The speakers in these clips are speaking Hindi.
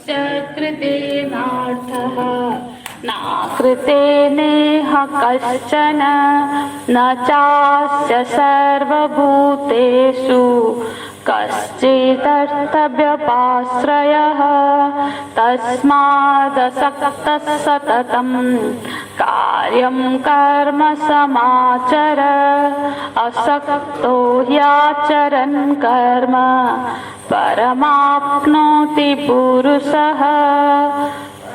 तस्य कृतेनार्थः नाकृतेनेह कश्चन न चास्य सर्वभूतेषु कश्चिदर्थव्यपाश्रयः तस्मादसक्तः सततं कार्यं कर्म समाचर असक्तो ह्याचरन् कर्म परमाप्नोति पुरुषः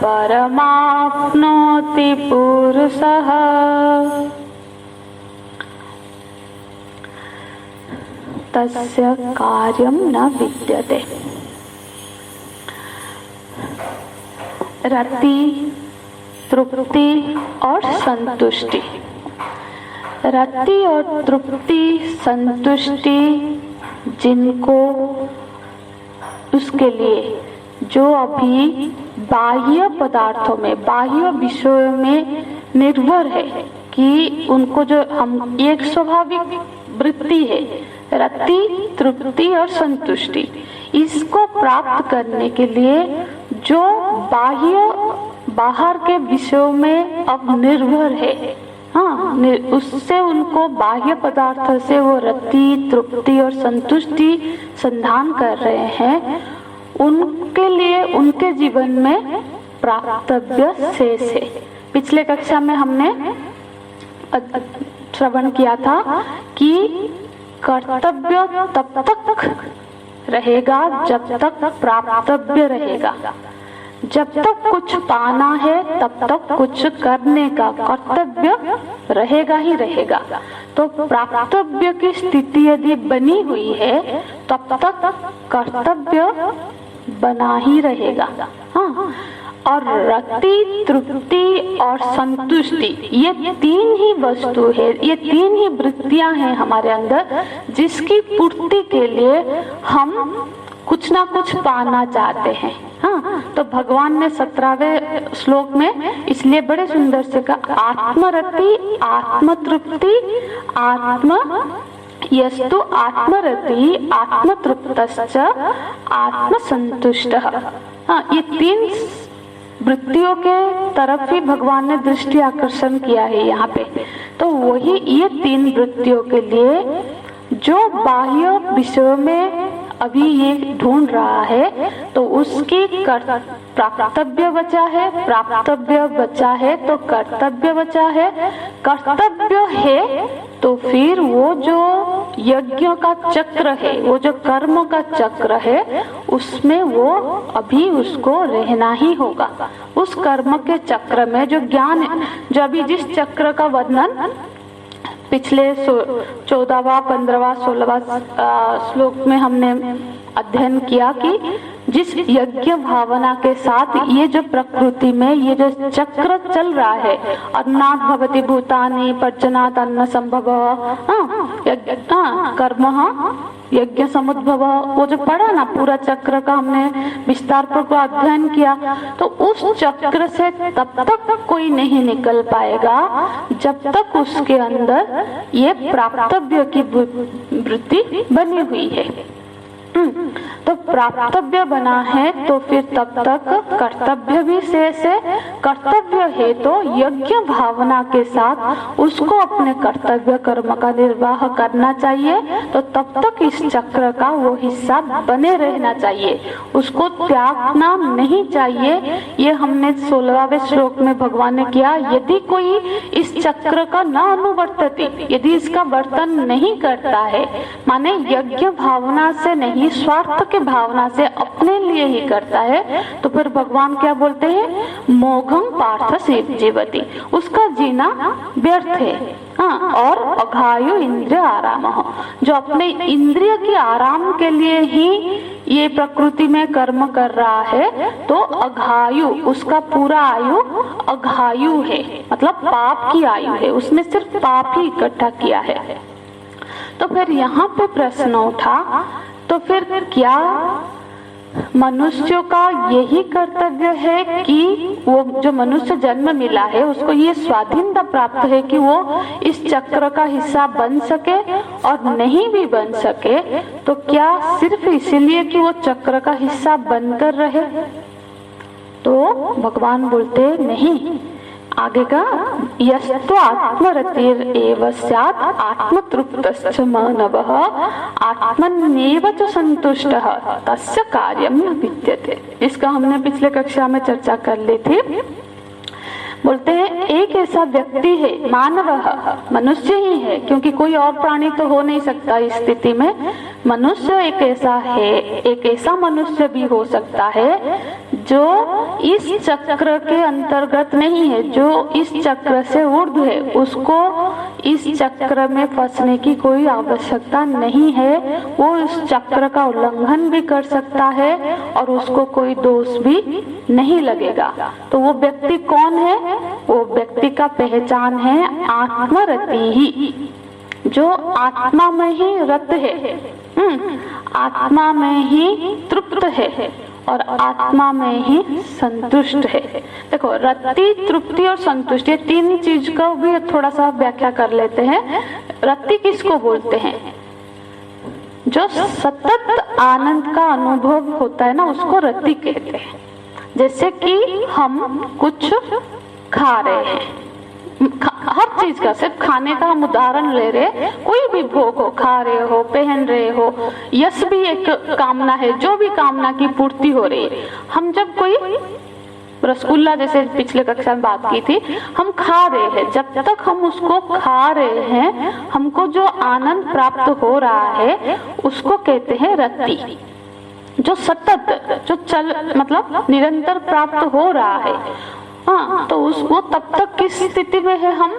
परमाप्नोति पुरुषः। तस्य कार्यं न विद्यते। रति, तृप्ति और संतुष्टि। रति और तृप्ति, संतुष्टि जिनको उसके लिए जो अभी बाह्य पदार्थों में, बाह्य विषयों में निर्भर है कि उनको जो हम एक स्वाभाविक वृत्ति है रति, तृप्ति और संतुष्टि, इसको प्राप्त करने के लिए जो बाहर के विषयों में अब निर्भर है, हाँ, उससे उनको बाह्य पदार्थ से वो रति, तृप्ति और संतुष्टि संधान कर रहे हैं, उनके लिए उनके जीवन में प्राप्तव्य शेष है। पिछले कक्षा में हमने श्रवण किया था कि कर्तव्य तब तक रहेगा जब तक प्राप्तव्य रहेगा। जब तक कुछ पाना है तब तक कुछ करने का कर्तव्य रहेगा ही रहेगा। तो प्राप्तव्य की स्थिति यदि बनी हुई है तब तक कर्तव्य बना ही रहेगा। हाँ, और रति, तृप्ति और संतुष्टि ये तीन ही वस्तु है, ये तीन ही वृत्तियां हैं हमारे अंदर, जिसकी पूर्ति के लिए हम कुछ ना कुछ पाना चाहते हैं। हाँ, तो भगवान ने 17वें श्लोक में इसलिए बड़े सुंदर से कहा, आत्मरति, आत्मतृप्ति, यस्तु आत्मरति आत्मतृप्तश्च आत्मसंतुष्टः। हाँ, ये तीन वृत्तियों के तरफ ही भगवान ने दृष्टि आकर्षण किया है यहाँ पे। तो वही ये तीन वृत्तियों के लिए जो बाह्य विषयों में अभी ये ढूंढ रहा है तो उसकी प्राप्तव्य बचा है, प्राप्तव्य बचा है तो कर्तव्य बचा है, कर्तव्य है तो फिर वो जो यज्ञ का चक्र है, वो जो कर्म का चक्र है, उसमें वो अभी उसको रहना ही होगा। उस कर्म के चक्र में जो ज्ञान है, जो अभी जिस चक्र का वर्णन पिछले 14वां, 15वां, 16वां श्लोक में हमने अध्ययन किया कि जिस यज्ञ भावना के साथ ये जो प्रकृति में ये जो चक्र चल रहा है, अन्नात् भवति भूतानि पर्जनात् अन्न संभव, कर्म यज्ञ समुद्भव, वो जो पढ़ा ना पूरा चक्र का हमने विस्तार पूर्वक अध्ययन किया। तो उस चक्र से तब तक कोई नहीं निकल पाएगा जब तक उसके अंदर ये प्राप्तव्य की वृत्ति बनी हुई है। तो प्राप्तव्य बना है तो फिर तब तक कर्तव्य भी शेष है। कर्तव्य है तो यज्ञ भावना के साथ उसको अपने कर्तव्य कर्म का निर्वाह करना चाहिए। तो तब तक इस चक्र का वो हिस्सा बने रहना चाहिए, उसको त्यागना नहीं चाहिए। ये हमने 16वें श्लोक में भगवान ने किया, यदि कोई इस चक्र का न अनुवर्तती, यदि इसका वर्तन नहीं करता है, माने यज्ञ भावना से नहीं, स्वार्थ के भावना से अपने लिए ही करता है, तो फिर भगवान क्या बोलते हैं, मोघम पार्थ जीवति, उसका जीना व्यर्थ है। हाँ, और अघायु इंद्रिय आराम हो, जो अपने इंद्रिय के आराम के लिए ही ये प्रकृति में कर्म कर रहा है, तो अघायु, उसका पूरा आयु अघायु है, मतलब पाप की आयु है, उसने सिर्फ पाप ही इकट्ठा किया है। तो फिर यहाँ पे प्रश्न उठा, तो फिर क्या मनुष्यों का यही कर्तव्य है कि वो जो मनुष्य जन्म मिला है उसको ये स्वाधीनता प्राप्त है कि वो इस चक्र का हिस्सा बन सके, और नहीं भी बन सके तो क्या सिर्फ इसलिए कि वो चक्र का हिस्सा बनकर रहे? तो भगवान बोलते नहीं, आगे का यस्तो आत्मरतिर एव स्यात् आत्मतृप्तश्च मानवः आत्मन्येव च संतुष्टः तस्य कार्यं न विद्यते। इसका हमने पिछले कक्षा में चर्चा कर ली थी। बोलते हैं एक ऐसा व्यक्ति है, मानव मनुष्य ही है, क्योंकि कोई और प्राणी तो हो नहीं सकता इस स्थिति में। मनुष्य एक ऐसा है, एक ऐसा मनुष्य भी हो सकता है जो इस चक्र के अंतर्गत नहीं है, जो इस चक्र से ऊर्ध्व है। उसको इस चक्र में फंसने की कोई आवश्यकता नहीं है। वो इस चक्र का उल्लंघन भी कर सकता है और उसको कोई दोष भी नहीं लगेगा। तो वो व्यक्ति कौन है? वो व्यक्ति का पहचान है आत्मरति ही, जो आत्मा में ही रत है, आत्मा में ही तृप्त है और आत्मा में ही संतुष्ट है। देखो, रति, तृप्ति और संतुष्टि, तीन चीज का भी थोड़ा सा व्याख्या कर लेते हैं। रति किसको बोलते हैं? जो सतत आनंद का अनुभव होता है ना, उसको रति कहते हैं। जैसे कि हम कुछ खा रहे हैं, हर चीज का, सिर्फ खाने का हम उदाहरण ले रहे, कोई भी भोग हो, खा रहे हो, पहन रहे हो, यश भी एक कामना है, जो भी कामना की पूर्ति हो रही है। हम जब कोई रसगुल्ला, जैसे पिछले कक्षा में बात की थी, हम खा रहे हैं, जब तक हम उसको खा रहे हैं, हमको जो आनंद प्राप्त हो रहा है उसको कहते हैं रति। जो सतत, जो चल, मतलब निरंतर प्राप्त हो रहा है, हाँ, तो उसको तब तक किस स्थिति में है? हम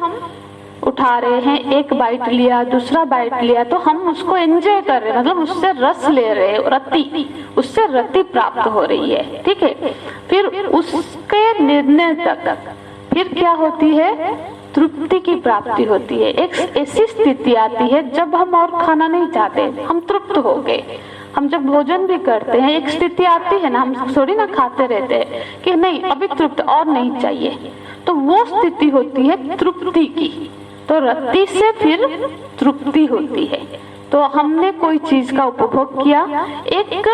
उठा रहे हैं, एक बाइट लिया, दूसरा बाइट लिया, तो हम उसको एंजॉय कर रहे हैं, मतलब उससे रस ले रहे हैं, रति, उससे रति प्राप्त हो रही है। ठीक है, फिर उसके निर्णय तक फिर क्या होती है? तृप्ति की प्राप्ति होती है। एक ऐसी स्थिति आती है जब हम और खाना नहीं चाहते, हम तृप्त हो गए। हम जब भोजन भी करते हैं, एक स्थिति आती है ना, हम थोड़ी ना खाते रहते हैं कि नहीं अभी तृप्त और नहीं चाहिए, तो वो स्थिति होती है तृप्ति की। तो रति से फिर तृप्ति होती है। तो हमने कोई चीज का उपभोग किया, एक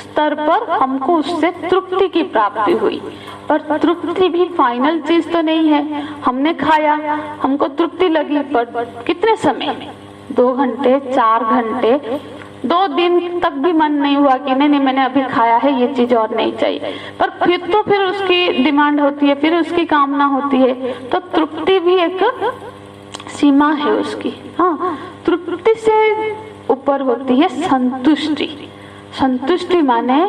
स्तर पर हमको उससे तृप्ति की प्राप्ति हुई, पर तृप्ति भी फाइनल चीज तो नहीं है। हमने खाया, हमको तृप्ति लगी, पर कितने समय? 2 घंटे, 4 घंटे, 2 दिन तक भी मन नहीं हुआ कि नहीं मैंने अभी खाया है, ये चीज और नहीं चाहिए। पर फिर उसकी डिमांड होती है, फिर उसकी कामना होती है। तो तृप्ति भी एक सीमा है उसकी। हाँ, तृप्ति से ऊपर होती है संतुष्टि। संतुष्टि माने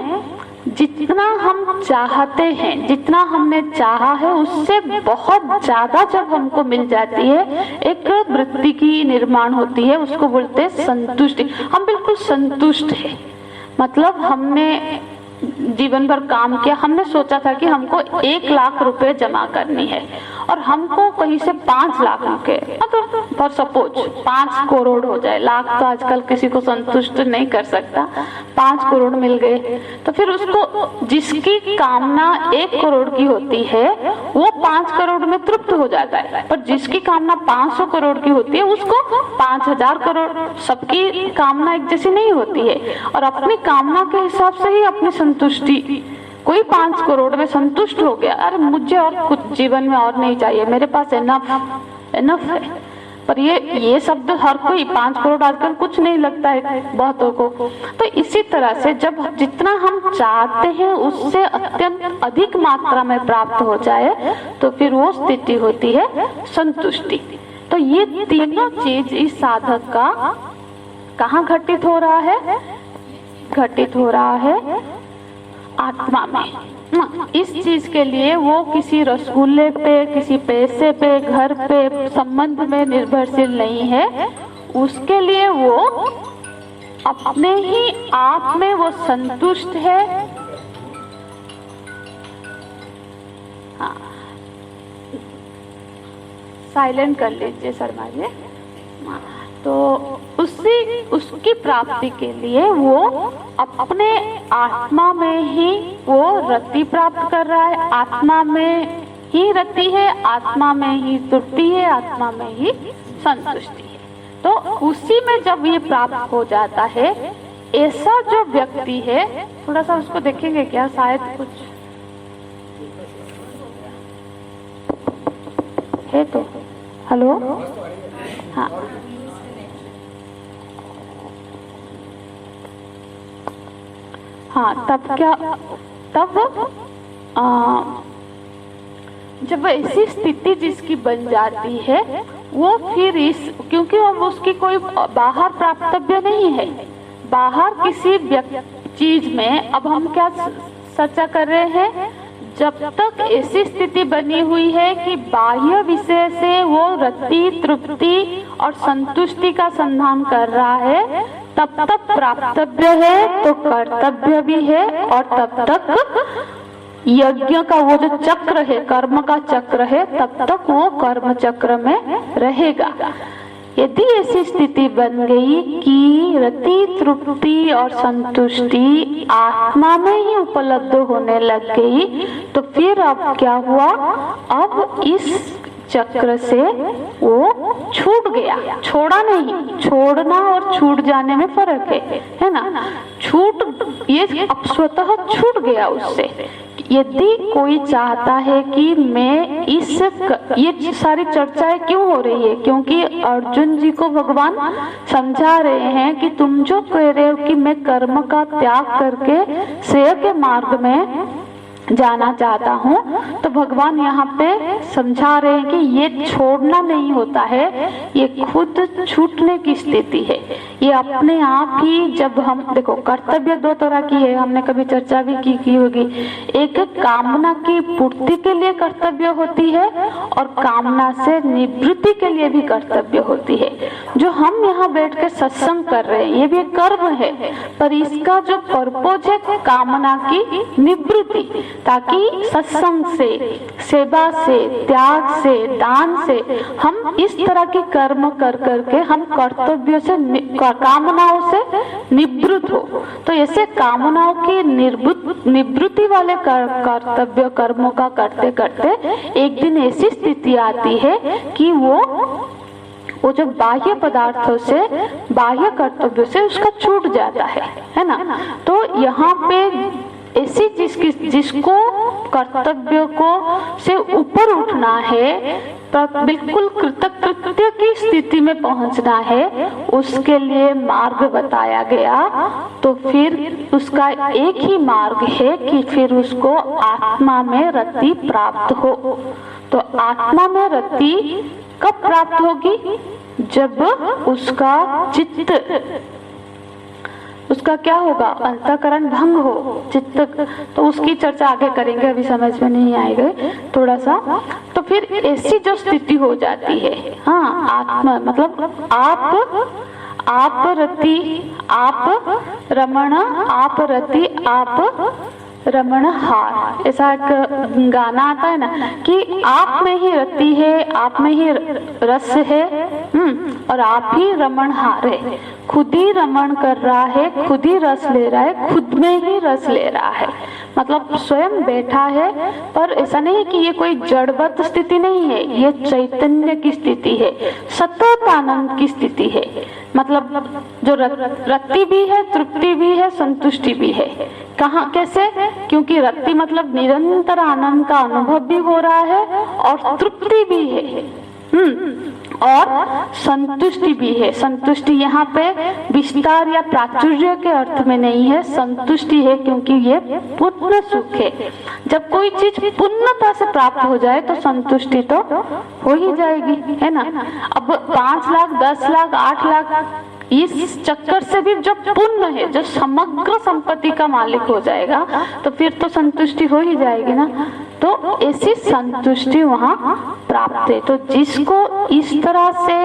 जितना हम चाहते हैं, जितना हमने चाहा है, उससे बहुत ज्यादा जब हमको मिल जाती है, एक वृत्ति की निर्माण होती है, उसको बोलते हैं संतुष्टि। हम बिल्कुल संतुष्ट है, मतलब हमने जीवन भर काम किया, हमने सोचा था कि हमको 1 लाख रुपए जमा करनी है और हमको कहीं से 5 लाख रुपए, मतलब फॉर सपोज 5 करोड़ हो जाए, लाख तो आजकल किसी को संतुष्ट नहीं कर सकता, 5 करोड़ मिल गए, तो फिर उसको जिसकी कामना 1 करोड़ की होती है वो 5 करोड़ में तृप्त हो जाता है, पर जिसकी कामना 500 करोड़ की होती है उसको 5000 करोड़। सबकी कामना एक जैसी नहीं होती है और अपनी कामना के हिसाब से ही अपनी संतुष्टि। कोई 5 करोड़ में संतुष्ट हो गया, अरे मुझे और कुछ जीवन में और नहीं चाहिए, मेरे पास एनफ है। पर ये शब्द हर कोई, 5 करोड़ आजकल कुछ नहीं लगता है बहुतों को। तो इसी तरह से जब जितना हम चाहते हैं उससे अत्यंत अधिक मात्रा में प्राप्त हो जाए तो फिर वो स्थिति होती है संतुष्टि। तो ये तीनों चीज इस साधक का कहाँ घटित हो रहा है? घटित हो रहा है आत्मा में। इस चीज के लिए वो किसी रसगुल्ले पे, किसी पैसे पे, घर पे, संबंध में निर्भरशील नहीं है। उसके लिए वो अपने ही आप में वो संतुष्ट है। हाँ, साइलेंट कर लीजिए शर्मा जी। तो उसकी प्राप्ति के लिए वो अपने आत्मा में ही वो रति प्राप्त कर रहा है, आत्मा में ही रति है, आत्मा में ही तृप्ति है, आत्मा में ही संतुष्टि है। तो उसी में जब ये प्राप्त हो जाता है, ऐसा जो व्यक्ति है, थोड़ा सा उसको देखेंगे क्या, शायद कुछ है तो हेलो, हाँ हाँ, तब क्या, तब जब ऐसी स्थिति जिसकी बन जाती है वो फिर क्योंकि अब उसकी कोई बाहर प्राप्तव्य नहीं है, बाहर किसी चीज में, अब हम क्या चर्चा कर रहे हैं, जब तक ऐसी स्थिति बनी हुई है कि बाह्य विषय से वो रति, तृप्ति और संतुष्टि का संधान कर रहा है, तब तक प्राप्तव्य है तो कर्तव्य भी है, और तब तक यज्ञ का वो जो चक्र है, कर्म का चक्र है, तब तक वो कर्म चक्र में रहेगा। यदि ऐसी स्थिति बन गई कि रति, तृप्ति और संतुष्टि आत्मा में ही उपलब्ध होने लग गई, तो फिर अब क्या हुआ, अब इस चक्र से वो छूट गया, छोड़ा नहीं। छोड़ना और छूट जाने में फर्क है ना। छूट, ये अब स्वतः छूट गया उससे। यदि कोई चाहता है कि मैं ये सारी चर्चाएं क्यों हो रही है, क्योंकि अर्जुन जी को भगवान समझा रहे हैं कि तुम जो कह रहे हो कि मैं कर्म का त्याग करके श्रेय के मार्ग में जाना चाहता हूँ, तो भगवान यहाँ पे समझा रहे हैं कि ये छोड़ना नहीं होता है, ये खुद छूटने की स्थिति है। ये अपने आप ही, जब हम देखो कर्तव्य दो तरह की है, हमने कभी चर्चा भी की होगी। एक कामना की पूर्ति के लिए कर्तव्य होती है और कामना से निवृत्ति के लिए भी कर्तव्य होती है। जो हम यहाँ बैठ के सत्संग कर रहे हैं ये भी एक कर्म है, पर इसका जो पर्पज है कामना की निवृत्ति, ताकि सत्संग से, सेवा से, त्याग से, दान से हम इस तरह के कर्म कर करके हम कर्तव्यों से, कामनाओं से निवृत्त हो। तो ऐसे कामनाओं की निवृत्ति वाले कर्तव्य कर्मों का करते करते एक दिन ऐसी स्थिति आती है कि वो जो बाह्य पदार्थों से, बाह्य कर्तव्यों से उसका छूट जाता है ना। तो यहाँ पे ऐसी जिसको कर्तव्य को से ऊपर उठना है, बिल्कुल कृतकृत्य की स्थिति में पहुंचना है, उसके लिए मार्ग बताया गया। तो फिर उसका एक ही मार्ग है कि फिर उसको आत्मा में रति प्राप्त हो। तो आत्मा में रति कब प्राप्त होगी, जब उसका चित्त, उसका क्या होगा, अंतःकरण भंग हो, चित्त। तो उसकी चर्चा आगे करेंगे, अभी समझ में नहीं आएगा थोड़ा सा। तो फिर ऐसी जो स्थिति हो जाती है, हाँ, आत्मा मतलब आप रति, आप रमण, आप रति, आप रमण हार, ऐसा एक गाना आता है ना कि आप में ही रति है, आप में ही रस है, और आप ही रमण हार है। खुद ही रमण कर रहा है, खुद ही रस ले रहा है, खुद में ही रस ले रहा है, मतलब स्वयं बैठा है। पर ऐसा नहीं है कि ये कोई जड़वत स्थिति नहीं है, ये चैतन्य की स्थिति है, सतत आनंद की स्थिति है। मतलब जो रति भी है, तृप्ति भी है, संतुष्टि भी है। कहाँ, कैसे, क्योंकि रति मतलब निरंतर आनंद का अनुभव भी हो रहा है और तृप्ति भी है, और संतुष्टि भी है। संतुष्टि यहाँ पे विस्तार या प्राचुर्य के अर्थ में नहीं है, संतुष्टि है क्योंकि ये पूर्ण सुख है। जब कोई चीज पूर्णता से प्राप्त हो जाए तो संतुष्टि तो हो ही जाएगी, है ना। अब 5 लाख, 10 लाख, 8 लाख, इस चक्कर से भी जो पूर्ण है, जो समग्र संपत्ति का मालिक हो जाएगा, तो फिर तो संतुष्टि हो ही जाएगी ना। तो ऐसी संतुष्टि वहाँ प्राप्त है। तो जिसको इस तरह से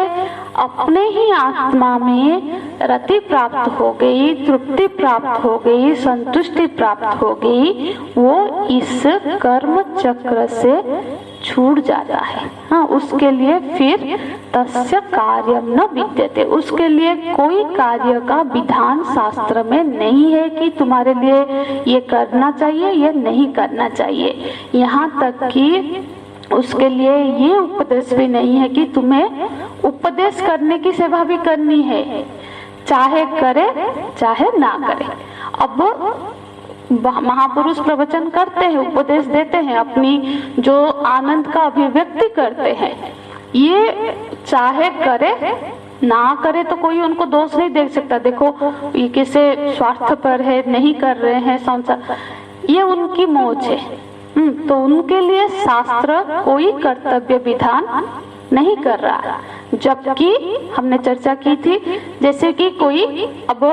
अपने ही आत्मा में रति प्राप्त हो गई, तृप्ति प्राप्त हो गई, संतुष्टि प्राप्त हो गई, वो इस कर्म चक्र से छूट जाता है। हाँ, उसके लिए फिर तस्य कार्यम न विद्यते, उसके लिए कोई कार्य का विधान शास्त्र में नहीं है कि तुम्हारे लिए ये करना चाहिए, ये नहीं करना चाहिए। यहाँ तक कि उसके लिए ये उपदेश भी नहीं है कि तुम्हें उपदेश करने की सेवा भी करनी है, चाहे करे चाहे ना करे। अब महापुरुष प्रवचन करते हैं, उपदेश देते हैं, अपनी जो आनंद का अभिव्यक्ति करते हैं, ये चाहे करे ना करे तो कोई उनको दोष नहीं दे सकता। देखो ये किसे स्वार्थ पर है, नहीं कर रहे हैं संसार, ये उनकी मौज है। तो उनके लिए शास्त्र कोई कर्तव्य विधान नहीं कर रहा। जबकि हमने चर्चा की थी, जैसे कि कोई अब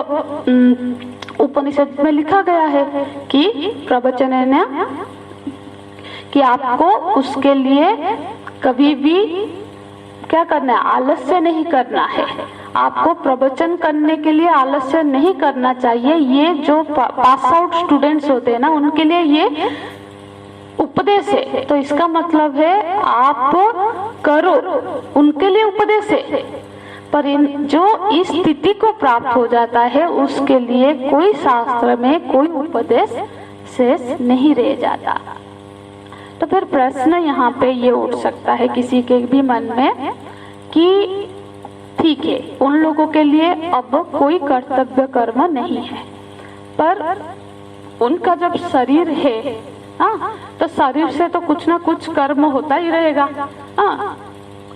उपनिषद में लिखा गया है कि प्रवचन है ना, कि आपको उसके लिए कभी भी क्या करना है, आलस्य नहीं करना है। आपको प्रवचन करने के लिए आलस्य नहीं करना चाहिए। ये जो पास आउट स्टूडेंट्स होते हैं ना, उनके लिए ये उपदेश है। तो इसका मतलब है आप करो, उनके लिए उपदेश है। पर जो इस स्थिति को प्राप्त हो जाता है, उसके लिए कोई शास्त्र में कोई उपदेश शेष नहीं रह जाता। तो फिर प्रश्न यहाँ पे ये उठ सकता है किसी के भी मन में कि ठीक है, उन लोगों के लिए अब कोई कर्तव्य कर्म नहीं है, पर उनका जब शरीर है, तो शरीर से तो कुछ ना कुछ कर्म होता ही रहेगा।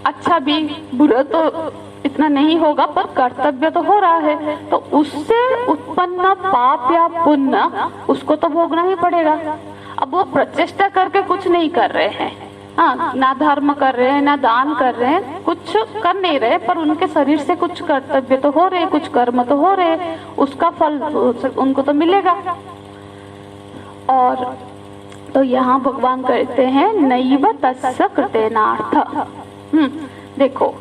अच्छा भी बुरा तो इतना नहीं होगा, पर कर्तव्य तो हो रहा है। तो उससे उत्पन्न पाप या पुण्य उसको तो भोगना ही पड़ेगा। अब वो प्रचेष्टा करके कुछ नहीं कर रहे हैं, ना धर्म कर रहे हैं, ना दान कर रहे हैं, कुछ कर नहीं रहे, पर उनके शरीर से कुछ कर्तव्य तो हो रहे, कुछ कर्म तो हो रहे, उसका फल उनको तो मिलेगा। और तो यहाँ भगवान कहते हैं नैव तस्य कृतेनार्थ। देखो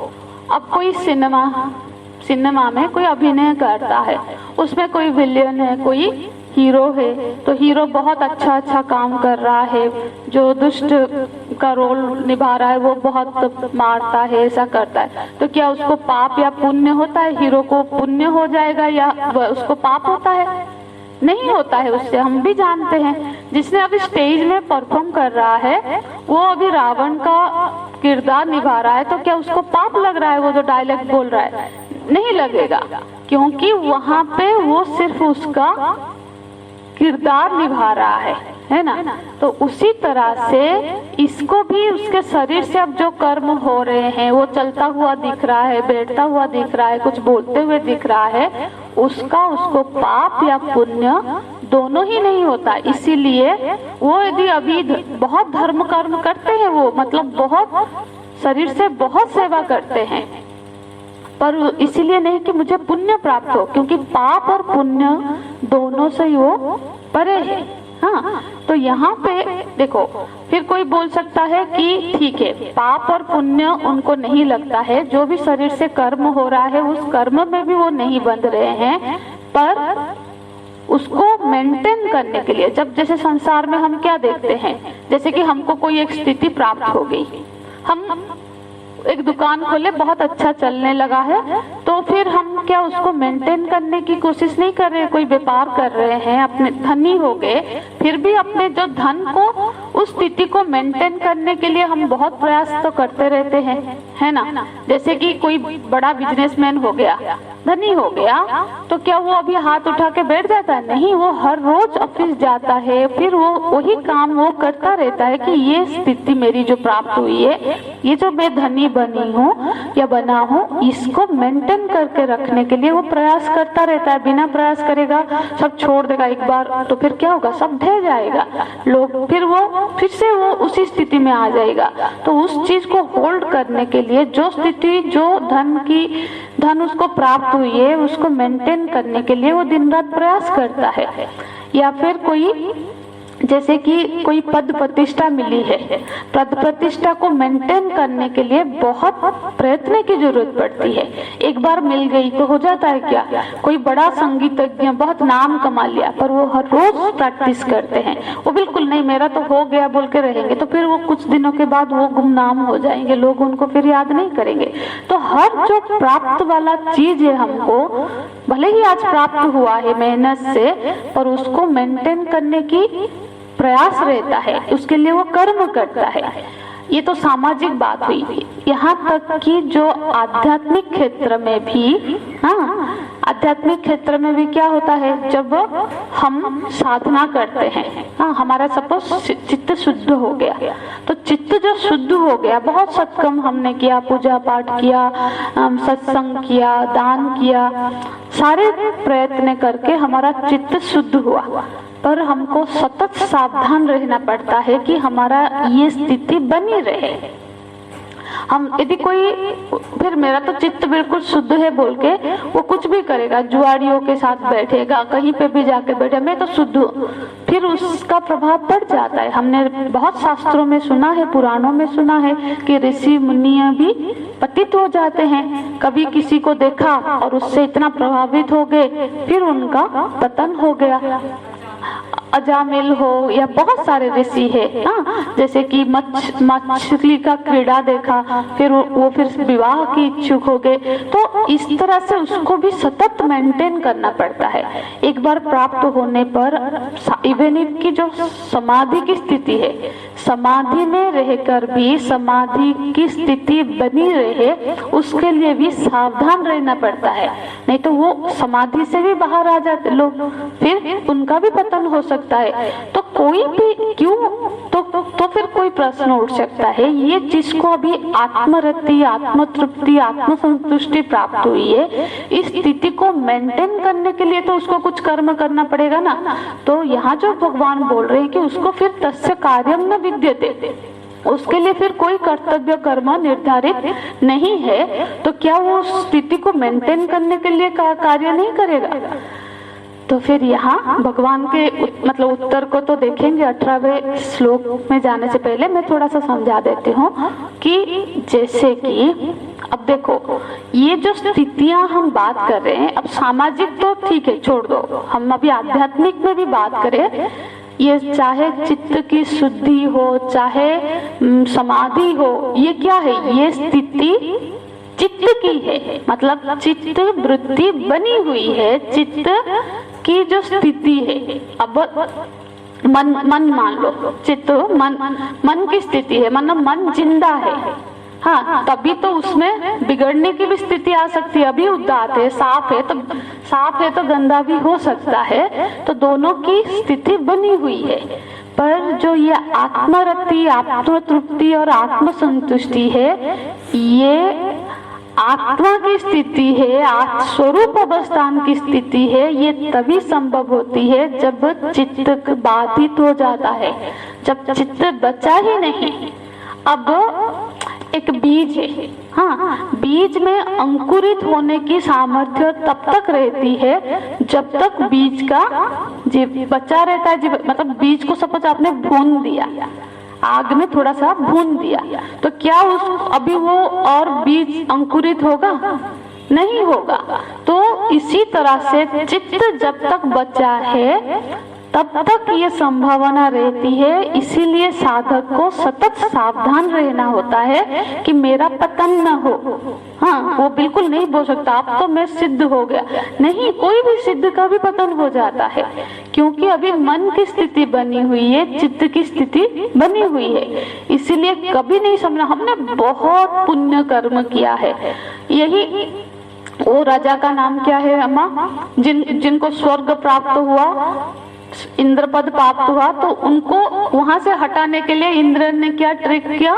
अब कोई सिनेमा में कोई अभिनय करता है, उसमें कोई विलेन है, कोई हीरो है, तो हीरो बहुत अच्छा काम कर रहा है, जो दुष्ट का रोल निभा रहा है वो बहुत मारता है, ऐसा करता है, तो क्या उसको पाप या पुण्य होता है? हीरो को पुण्य हो जाएगा या उसको पाप होता है? नहीं होता है। उससे हम भी जानते हैं, जिसने अभी स्टेज में परफॉर्म कर रहा है, वो अभी रावण का किरदार निभा रहा है, तो क्या उसको पाप लग रहा है? वो जो डायलॉग बोल रहा है, नहीं लगेगा, क्योंकि वहां पे वो सिर्फ उसका किरदार निभा रहा है ना। तो उसी तरह से इसको भी उसके शरीर से अब जो कर्म हो रहे हैं, वो चलता हुआ दिख रहा है, बैठता हुआ दिख रहा है, कुछ बोलते हुए दिख रहा है, उसको पाप या पुण्य दोनों ही नहीं होता। इसीलिए वो यदि अभी बहुत धर्म कर्म करते हैं, वो मतलब बहुत शरीर से बहुत सेवा करते हैं, पर इसीलिए नहीं कि मुझे पुण्य प्राप्त हो, क्योंकि पाप और पुण्य दोनों से वो परे है। तो यहाँ पे देखो, फिर कोई बोल सकता है कि ठीक है, पाप और पुण्य उनको नहीं लगता है, जो भी शरीर से कर्म हो रहा है उस कर्म में भी वो नहीं बंध रहे हैं, पर उसको मेंटेन करने के लिए, जब जैसे संसार में हम क्या देखते हैं, जैसे कि हमको कोई एक स्थिति प्राप्त हो गई, हम एक दुकान खोले, बहुत अच्छा चलने लगा है, तो फिर हम क्या उसको मेंटेन करने की कोशिश नहीं कर रहे? कोई व्यापार कर रहे हैं, अपने धनी हो गए, फिर भी अपने जो धन को, उस स्थिति को मेंटेन करने के लिए हम बहुत प्रयास तो करते रहते हैं, है ना। जैसे कि कोई बड़ा बिजनेसमैन हो गया, धनी हो गया, तो क्या वो अभी हाथ उठा के बैठ जाता है? नहीं, वो हर रोज ऑफिस जाता है, फिर वो वही काम वो करता रहता है कि ये स्थिति मेरी जो प्राप्त हुई है, ये जो मैं धनी बनी हूँ या बना हूँ, इसको मेंटेन करके रखने के लिए वो प्रयास करता रहता है। बिना प्रयास करेगा, सब छोड़ देगा एक बार, तो फिर क्या होगा? सब ढह जाएगा, लोग फिर से वो उसी स्थिति में आ जाएगा। तो उस चीज को होल्ड करने के लिए, जो स्थिति, जो धन उसको प्राप्त हुई है, उसको मेंटेन करने के लिए वो दिन रात प्रयास करता है। या फिर कोई, जैसे कि कोई पद प्रतिष्ठा मिली है, पद प्रतिष्ठा को मेंटेन करने के लिए बहुत प्रयत्न की जरूरत पड़ती है। एक बार मिल गई तो हो जाता है क्या? कोई बड़ा संगीतज्ञ बहुत नाम कमा लिया, पर वो हर रोज प्रैक्टिस करते हैं, वो बिल्कुल नहीं मेरा तो हो गया बोल के रहेंगे, तो फिर वो कुछ दिनों के बाद वो गुमनाम हो जाएंगे, लोग उनको फिर याद नहीं करेंगे। तो हर जो प्राप्त वाला चीज है, हमको भले ही आज प्राप्त हुआ है मेहनत से, पर उसको मेंटेन करने की प्रयास रहता है, उसके लिए वो कर्म करता है। ये तो सामाजिक बात हुई। यहाँ तक कि जो आध्यात्मिक क्षेत्र में भी, आध्यात्मिक क्षेत्र में भी क्या होता है, जब हम साधना करते हैं, हाँ, हमारा सपोज चित्त शुद्ध हो गया, तो चित्त जो शुद्ध हो गया, बहुत सत्कर्म हमने किया, पूजा पाठ किया, सत्संग किया, दान किया, सारे प्रयत्न करके हमारा चित्त शुद्ध हुआ, पर हमको सतत सावधान रहना पड़ता है कि हमारा ये स्थिति बनी रहे। हम यदि कोई, फिर मेरा तो चित्त बिल्कुल शुद्ध है बोल के वो कुछ भी करेगा, जुआड़ियों के साथ बैठेगा, कहीं पे भी जाके बैठे, मैं तो शुद्ध हूँ, फिर उसका प्रभाव पड़ जाता है। हमने बहुत शास्त्रों में सुना है, पुराणों में सुना है कि ऋषि मुनियां भी पतित हो जाते हैं। कभी किसी को देखा और उससे इतना प्रभावित हो गए, फिर उनका पतन हो गया। अजामिल हो या बहुत सारे ऋषि है, हाँ, जैसे कि मछली का क्रीड़ा देखा, फिर वो फिर विवाह की इच्छुक हो गए, तो इस तरह से उसको भी सतत मेंटेन करना पड़ता है। एक बार प्राप्त होने पर इवन की जो समाधि की स्थिति है, समाधि में रहकर भी समाधि की स्थिति बनी रहे, उसके लिए भी सावधान रहना पड़ता है, नहीं तो वो समाधि से भी बाहर आ जाते लोग, फिर उनका भी पतन हो सकता है। तो कोई भी क्यों, तो फिर कोई प्रश्न उठ सकता है, ये जिसको अभी आत्मरति, आत्मतृप्ति, आत्मसंतुष्टि प्राप्त हुई है, इस स्थिति को मेंटेन करने के लिए तो उसको कुछ कर्म करना पड़ेगा ना। तो यहाँ जो भगवान बोल रहे हैं कि उसको फिर तस्य कार्यम न विद्यते, उसके लिए फिर कोई कर्तव्य कर्म निर्धारित नहीं है, तो क्या वो स्थिति को मेंटेन करने के लिए कार्य नहीं करेगा। तो फिर यहाँ भगवान के मतलब उत्तर को तो देखेंगे। 18वें श्लोक में जाने से पहले मैं थोड़ा सा समझा देती हूँ कि जैसे कि अब देखो, ये जो स्थितियां हम बात कर रहे हैं, अब सामाजिक तो ठीक है, छोड़ दो, हम अभी आध्यात्मिक में भी बात करें, ये चाहे चित्त की शुद्धि हो, चाहे समाधि हो, ये क्या है, ये स्थिति चित्त की है, मतलब चित्त वृत्ति बनी हुई है, चित्त की जो स्थिति है। अब मन मान लो, चित्त मन की स्थिति है, मतलब मन जिंदा है, हाँ, तभी तो उसमें बिगड़ने की भी स्थिति आ सकती है। अभी उदात है, साफ है तो गंदा भी हो सकता है, तो दोनों की स्थिति बनी हुई है। पर जो ये आत्मरति, आत्मतृप्ति और आत्मसंतुष्टि है, ये आत्मा की स्थिति है, स्वरूप अवस्थान की स्थिति है, ये तभी संभव होती है जब चित्त बाधित हो जाता है, जब चित्त बचा ही नहीं। अब एक बीज है, हाँ, बीज में अंकुरित होने की सामर्थ्य तब तक रहती है जब तक बीज का जीव बचा रहता है। मतलब बीज को सपोज आपने भून दिया, आग में थोड़ा सा भून दिया, तो क्या अभी वो और बीज अंकुरित होगा? नहीं होगा। तो इसी तरह से चित्त जब तक बचा है तब तक ये संभावना रहती है, इसीलिए साधक को सतत सावधान रहना होता है कि मेरा पतन न हो। हाँ, वो बिल्कुल नहीं बोल सकता अब तो मैं सिद्ध हो गया, नहीं, कोई भी सिद्ध का भी पतन हो जाता है, क्योंकि अभी मन की स्थिति बनी हुई है, चित्त की स्थिति बनी हुई है। इसीलिए कभी नहीं समझना हमने बहुत पुण्य कर्म किया है। यही वो राजा का नाम क्या है अम्मा, जिनको स्वर्ग प्राप्त हुआ, इंद्र पद प्राप्त हुआ, तो उनको वहां से हटाने के लिए इंद्र ने क्या ट्रिक किया,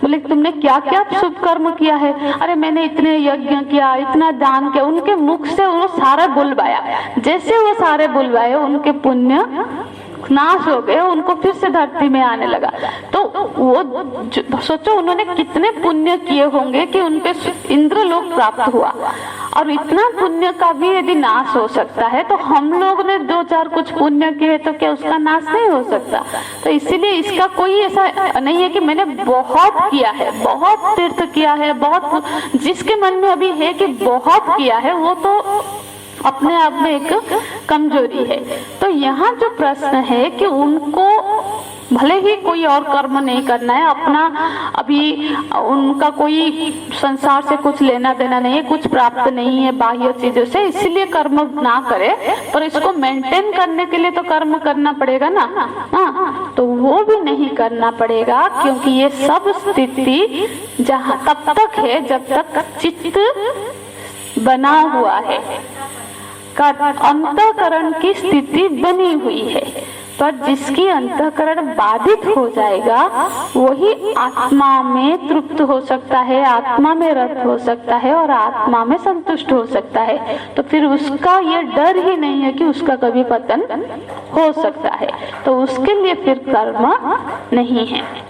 बोले तुमने क्या क्या शुभ कर्म किया है? अरे मैंने इतने यज्ञ किया, इतना दान किया। उनके मुख से वो सारा बुलवाया, जैसे वो सारे बुलवाए उनके पुण्य नाश हो गए, उनको फिर से धरती में आने लगा। तो वो सोचो उन्होंने कितने पुण्य किए होंगे कि उनपे इंद्र लोक प्राप्त हुआ। और इतना पुण्य का भी यदि नाश हो सकता है, तो हम लोग ने 2-4 कुछ पुण्य किए तो क्या उसका नाश नहीं हो सकता? तो इसीलिए इसका कोई ऐसा नहीं है कि मैंने बहुत किया है, बहुत तीर्थ किया है, बहुत, जिसके मन में अभी है कि बहुत किया है, वो तो अपने आप में एक कमजोरी है। तो यहाँ जो प्रश्न है कि उनको भले ही कोई और कर्म नहीं करना है, अपना अभी उनका कोई संसार से कुछ लेना देना नहीं है, कुछ प्राप्त नहीं है बाह्य चीजों से, इसलिए कर्म ना करे, पर इसको मेंटेन करने के लिए तो कर्म करना पड़ेगा ना। हाँ, तो वो भी नहीं करना पड़ेगा, क्योंकि ये सब स्थिति जहाँ तब तक है जब तक चित्त बना हुआ है। अंतःकरण की स्थिति बनी हुई है, पर जिसकी अंतःकरण बाधित हो जाएगा वही आत्मा में तृप्त हो सकता है, आत्मा में रत हो सकता है और आत्मा में संतुष्ट हो सकता है। तो फिर उसका ये डर ही नहीं है कि उसका कभी पतन हो सकता है, तो उसके लिए फिर कर्म नहीं है।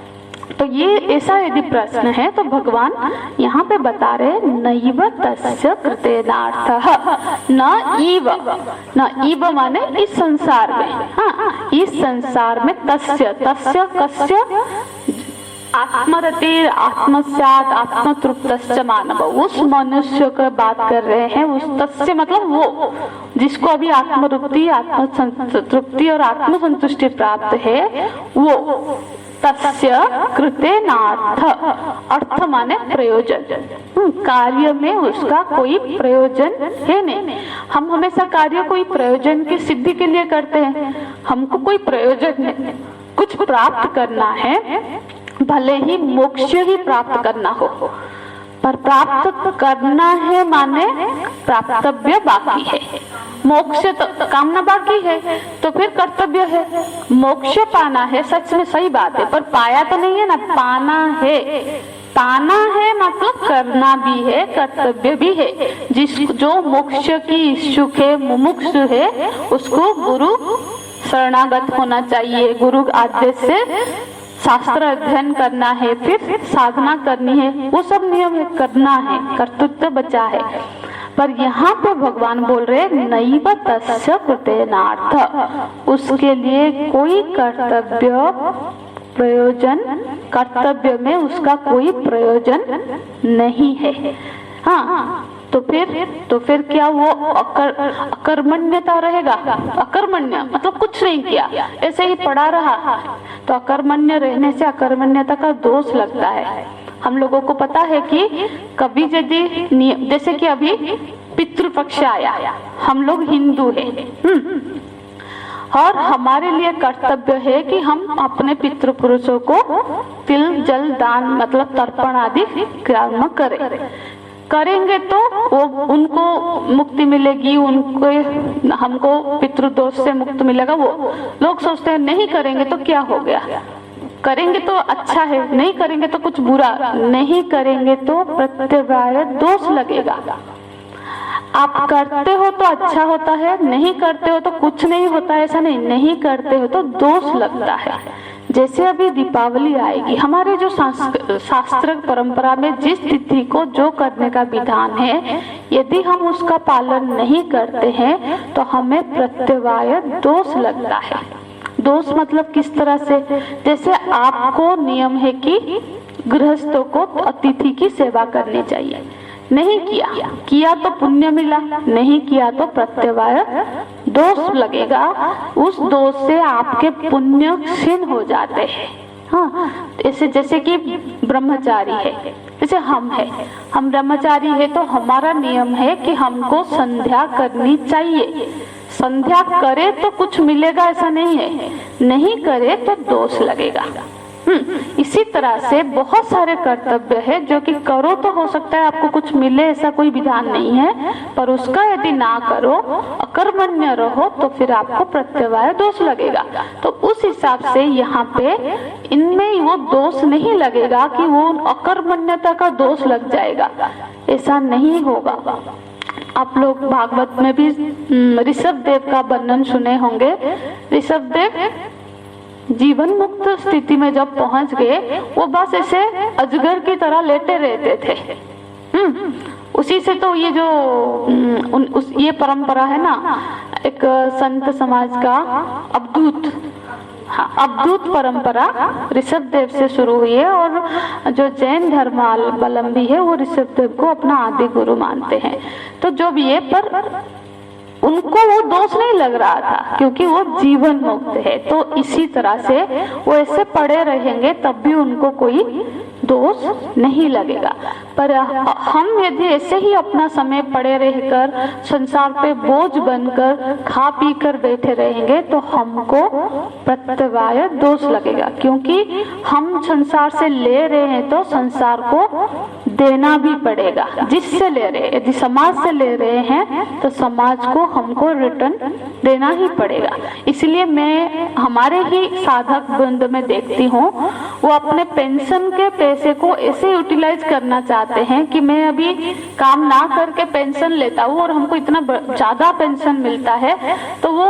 तो ये ऐसा यदि प्रश्न है तो भगवान यहाँ पे बता रहे नैव तस्य कृतेनार्थः, न इव माने इस संसार में, हाँ इस संसार में तस्य कस्य आत्मरति आत्मस्यात् आत्मतृप्तश्च मानव, उस मनुष्य की बात कर रहे हैं। उस तस्य मतलब वो जिसको अभी आत्मरुप्ति आत्मतृप्ति और आत्मसंतुष्टि प्राप्त है, वो तस्य कृतेनार्थ, अर्थ माने प्रयोजन, कार्य में उसका कोई प्रयोजन है नहीं। हम हमेशा कार्य कोई प्रयोजन की सिद्धि के लिए करते हैं, हमको कोई प्रयोजन नहीं, कुछ प्राप्त करना है, भले ही मोक्ष ही प्राप्त करना हो, पर प्राप्त करना है माने प्राप्तव्य बाकी है। मोक्ष तो कामना बाकी है, तो फिर कर्तव्य है। मोक्ष पाना है, सच में सही बात है, पर पाया तो नहीं है ना, पाना है मतलब करना भी है, कर्तव्य भी है। जो मोक्ष की इच्छुक है, मुमुक्षु है, उसको गुरु शरणागत होना चाहिए, गुरु आदेश से शास्त्र अध्ययन करना है, फिर साधना करनी है, वो सब नियम है, करना है, कर्तव्य बचा है। पर यहाँ पे भगवान बोल रहे नैव तस्य कृतेनार्थ, उसके लिए कोई कर्तव्य में उसका कोई प्रयोजन नहीं है। हाँ, तो फिर क्या वो अकर्मण्यता रहेगा? अकर्मण्य मतलब कुछ नहीं किया, ऐसे ही पड़ा रहा, तो अकर्मण्य रहने से अकर्मण्यता का दोष लगता है। हम लोगों को पता है कि कभी यदि जैसे कि अभी पितृपक्ष आया, हम लोग हिंदू हैं, और हमारे लिए कर्तव्य है कि हम अपने पितृपुरुषों को तिल जल दान मतलब तर्पण आदि कर्म करेंगे तो वो उनको मुक्ति मिलेगी, उनको हमको पितृदोष से मुक्त मिलेगा। वो लोग सोचते हैं नहीं करेंगे तो क्या हो गया, करेंगे तो अच्छा है, नहीं करेंगे तो कुछ बुरा, नहीं करेंगे तो प्रत्यवाय दोष लगेगा। आप करते हो तो अच्छा होता है, नहीं करते हो तो कुछ नहीं होता, ऐसा नहीं करते हो तो दोष लगता है। जैसे अभी दीपावली आएगी, हमारे जो शास्त्र परंपरा में जिस तिथि को जो करने का विधान है, यदि हम उसका पालन नहीं करते हैं तो हमें प्रत्यवाय दोष लगता है। दोष मतलब किस तरह से, जैसे आपको नियम है कि गृहस्थों को अतिथि की सेवा करनी चाहिए, नहीं किया तो पुण्य मिला, नहीं किया तो प्रत्यवाय दोष लगेगा। उस दोष से आपके पुण्य क्षीण हो जाते हैं। हाँ, जैसे कि ब्रह्मचारी है, जैसे हम ब्रह्मचारी है तो हमारा नियम है कि हमको संध्या करनी चाहिए। संध्या करे तो कुछ मिलेगा ऐसा नहीं है, नहीं करे तो दोष लगेगा। इसी तरह से बहुत सारे कर्तव्य है जो कि करो तो हो सकता है आपको कुछ मिले, ऐसा कोई विधान नहीं है, पर उसका यदि ना करो, अकर्मण्य रहो, तो फिर आपको प्रत्यवाय दोष लगेगा। तो उस हिसाब से यहाँ पे इनमें वो दोष नहीं लगेगा कि वो अकर्मण्यता का दोष लग जाएगा, ऐसा नहीं होगा। आप लोग भागवत में भी ऋषभ देव का वर्णन सुने होंगे। ऋषभ देव जीवन मुक्त स्थिति में जब पहुंच गए, वो बस ऐसे अजगर की तरह लेटे रहते थे। उसी से तो ये जो ये परंपरा है ना, एक संत समाज का अवधूत, हाँ, अवधूत परंपरा ऋषभ देव से शुरू हुई है, और जो जैन धर्मावलंबी है वो ऋषभ देव को अपना आदि गुरु मानते हैं। तो जो भी है, पर उनको वो दोष नहीं लग रहा था क्योंकि वो जीवन मुक्त है। तो इसी तरह से वो ऐसे पड़े रहेंगे तब भी उनको कोई दोष नहीं लगेगा। पर हम यदि ऐसे ही अपना समय पड़े रहकर संसार पे बोझ बनकर खा पी कर बैठे रहेंगे तो हमको प्रत्यवाय दोष लगेगा, क्योंकि हम संसार से ले रहे हैं तो संसार को देना भी पड़ेगा। जिससे ले रहे, यदि समाज से ले रहे हैं तो समाज को हमको रिटर्न देना ही पड़ेगा। इसलिए मैं हमारे ही साधक वृंद में देखती हूँ, वो अपने पेंशन के पैसे को ऐसे यूटिलाइज करना चाहते हैं कि मैं अभी काम ना करके पेंशन लेता हूँ और हमको इतना ज्यादा पेंशन मिलता है, तो वो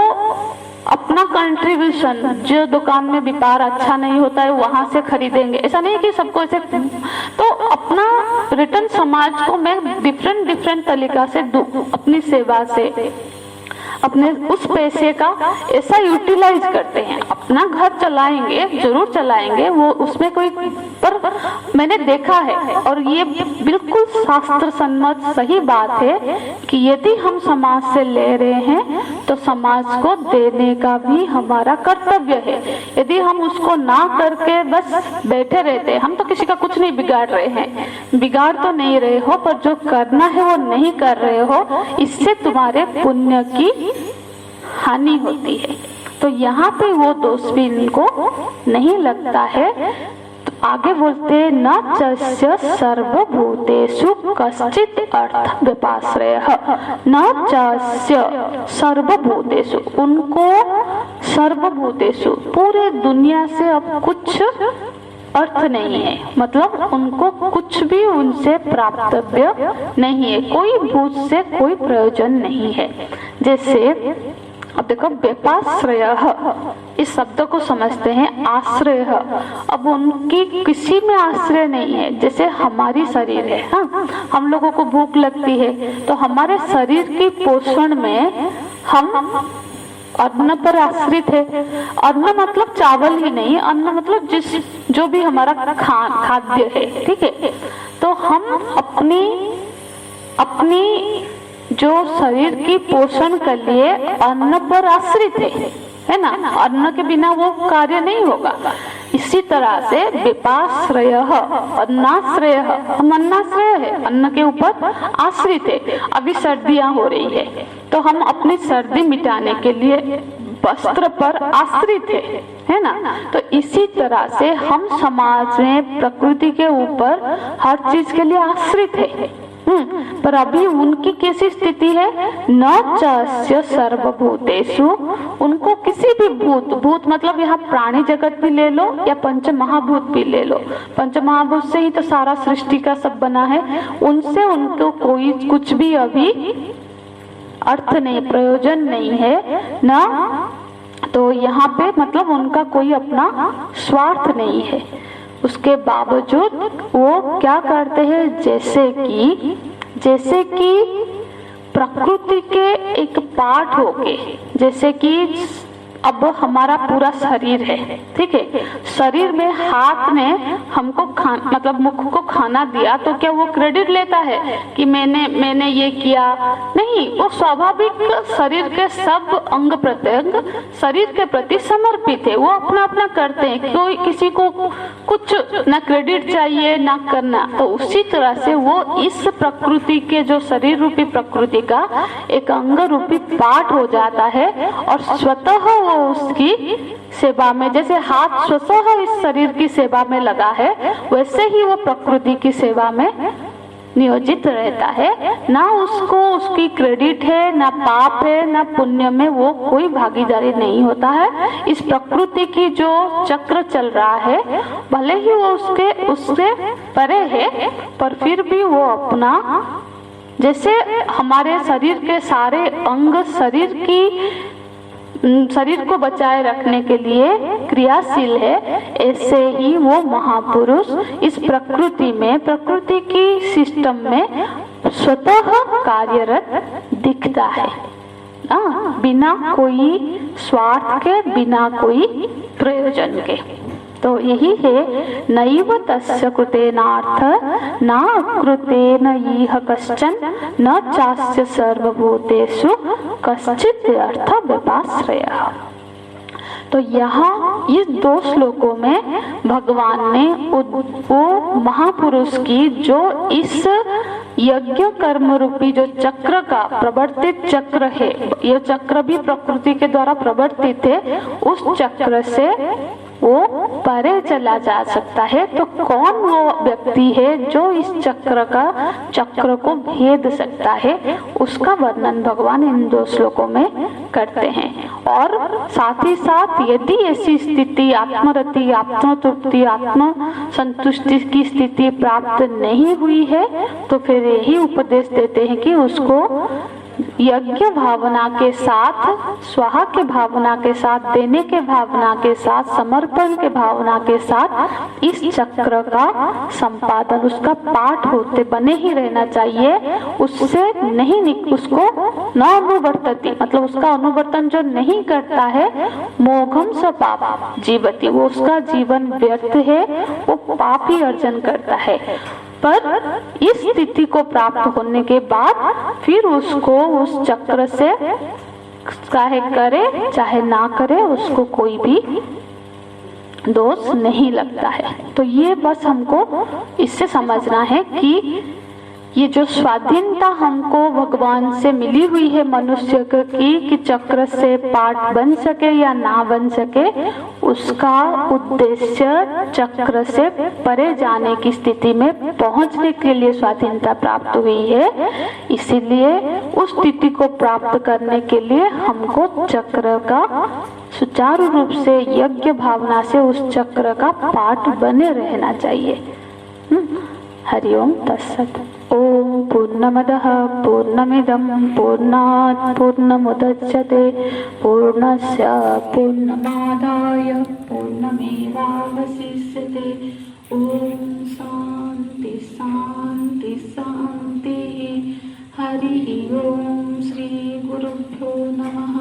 अपना कंट्रीब्यूशन जो दुकान में व्यापार अच्छा नहीं होता है वहां से खरीदेंगे। ऐसा नहीं कि सबको ऐसे, तो अपना रिटर्न समाज को मैं डिफरेंट तरीका से दूं, अपनी सेवा से अपने उस पैसे का ऐसा यूटिलाइज करते हैं। अपना घर चलाएंगे, जरूर चलाएंगे, वो उसमें कोई, पर मैंने देखा है और ये बिल्कुल शास्त्र सम्मत सही बात है कि यदि हम समाज से ले रहे हैं तो समाज को देने का भी हमारा कर्तव्य है। यदि हम उसको ना करके बस बैठे रहते, हम तो किसी का कुछ नहीं बिगाड़ रहे हैं, बिगाड़ तो नहीं रहे हो, पर जो करना है वो नहीं कर रहे हो, इससे तुम्हारे पुण्य की हानि होती है। तो यहाँ पे वो दोष भी इनको नहीं लगता है। तो आगे बोलते न चस्य सर्वभूतेषु कश्चित् अर्थ व्यपाश्रयः, न चस्य सर्वभूतेषु, उनको सर्वभूतेषु पूरे दुनिया से अब कुछ अर्थ नहीं है, मतलब उनको कुछ भी उनसे प्राप्तव्य नहीं है, कोई भूत से कोई प्रयोजन नहीं है। जैसे अब देखो व्यपाश्रय, इस शब्द को समझते हैं आश्रय, अब उनकी किसी में आश्रय नहीं है। जैसे हमारी शरीर है, हाँ, हम लोगों को भूख लगती है तो हमारे शरीर की पोषण में हम अन्न पर आश्रित है। अन्न मतलब चावल ही नहीं, अन्न मतलब जो भी हमारा खाद्य है, ठीक है। तो हम अपनी जो शरीर की पोषण के लिए अन्न पर आश्रित है ना, अन्न के बिना वो कार्य नहीं होगा। इसी तरह से विपाश्रय, अन्नाश्रय, हम अन्नाश्रय है, अन्न के ऊपर आश्रित है। अभी सर्दियां हो रही है तो हम अपनी सर्दी मिटाने के लिए वस्त्र पर आश्रित है ना। तो इसी तरह से हम समाज में प्रकृति के ऊपर हर चीज के लिए आश्रित है। पर अभी उनकी कैसी स्थिति है, न चस्य सर्वभूतेषु, उनको किसी भी भूत मतलब यहाँ प्राणी जगत भी ले लो या पंच महाभूत भी ले लो, पंच महाभूत से ही तो सारा सृष्टि का सब बना है, उनसे उनको कोई कुछ भी अभी अर्थ नहीं, प्रयोजन नहीं है ना। तो यहाँ पे मतलब उनका कोई अपना स्वार्थ नहीं है। उसके बावजूद वो क्या करते हैं, जैसे कि प्रकृति के एक पार्ट होके, जैसे कि अब हमारा पूरा शरीर है, ठीक है, शरीर में हाथ ने हमको मतलब मुख को खाना दिया तो क्या वो क्रेडिट लेता है कि मैंने ये किया? नहीं, वो स्वाभाविक शरीर के सब अंग प्रत्यंग शरीर के प्रति समर्पित है, वो अपना अपना करते हैं, कोई किसी को कुछ ना क्रेडिट चाहिए ना करना। तो उसी तरह से वो इस प्रकृति के जो शरीर रूपी प्रकृति का एक अंग रूपी पार्ट हो जाता है और स्वतः उसकी सेवा में, जैसे हाथ स्वतः इस शरीर की सेवा में लगा है, वैसे ही वो प्रकृति की सेवा में नियोजित रहता है। ना उसको उसकी क्रेडिट है, ना पाप है, ना पुण्य में वो कोई भागीदारी नहीं होता है। इस प्रकृति की जो चक्र चल रहा है, भले ही वो उससे परे है, पर फिर भी वो अपना, जैसे हमारे शरीर के सारे अंग शरीर को बचाए रखने के लिए क्रियाशील है, ऐसे ही वो महापुरुष इस प्रकृति में, प्रकृति की सिस्टम में स्वतः कार्यरत दिखता है, बिना कोई स्वार्थ के, बिना कोई प्रयोजन के। तो यही है नैव तस्य कृतेनार्थ न कृतेन इह कश्चन न चास्य सर्वभूतेषु कश्चित् अर्थ व्यपाश्रयः। तो यहाँ इस 2 श्लोकों में भगवान ने वो महापुरुष की जो इस यज्ञ कर्म रूपी जो चक्र का प्रवर्तित चक्र है, यह चक्र भी प्रकृति के द्वारा प्रवर्तित है, उस चक्र से वो परे चला जा सकता है। तो कौन वो व्यक्ति है जो इस चक्र को भेद सकता है, उसका वर्णन भगवान इन 2 श्लोकों में करते हैं। और साथ ही साथ यदि ऐसी स्थिति आत्मरति, आत्मतृप्ति, आत्म संतुष्टि की स्थिति प्राप्त नहीं हुई है, तो फिर यही उपदेश देते हैं कि उसको यज्ञ भावना के साथ, स्वाहा के भावना के साथ, देने के भावना के साथ, समर्पण के भावना के साथ इस चक्र का संपादन, उसका पाठ होते बने ही रहना चाहिए। उससे नहीं उसको न अनुवर्तति, मतलब उसका अनुवर्तन जो नहीं करता है, मोघम स पाप जीवति, वो उसका जीवन व्यर्थ है, वो पाप ही अर्जन करता है। पर इस स्थिति को प्राप्त होने के बाद फिर उसको उस चक्र से चाहे करे चाहे ना करे, उसको कोई भी दोष नहीं लगता है। तो ये बस हमको इससे समझना है कि ये जो स्वाधीनता हमको भगवान से मिली हुई है मनुष्य की, कि चक्र से पाठ बन सके या ना बन सके, उसका उद्देश्य चक्र से परे जाने की स्थिति में पहुंचने के लिए स्वाधीनता प्राप्त हुई है। इसीलिए उस स्थिति को प्राप्त करने के लिए हमको चक्र का सुचारू रूप से यज्ञ भावना से उस चक्र का पाठ बने रहना चाहिए। हरि ओम तत्सत। ओम पूर्णमदः पूर्णमिदं पूर्णात् पूर्णमुदच्यते पूर्णस्य पूर्णमादाय पूर्णमेवावशिष्यते। ओम शांति शांति शांति। हरि ओम। श्री गुरुभ्यो नमः।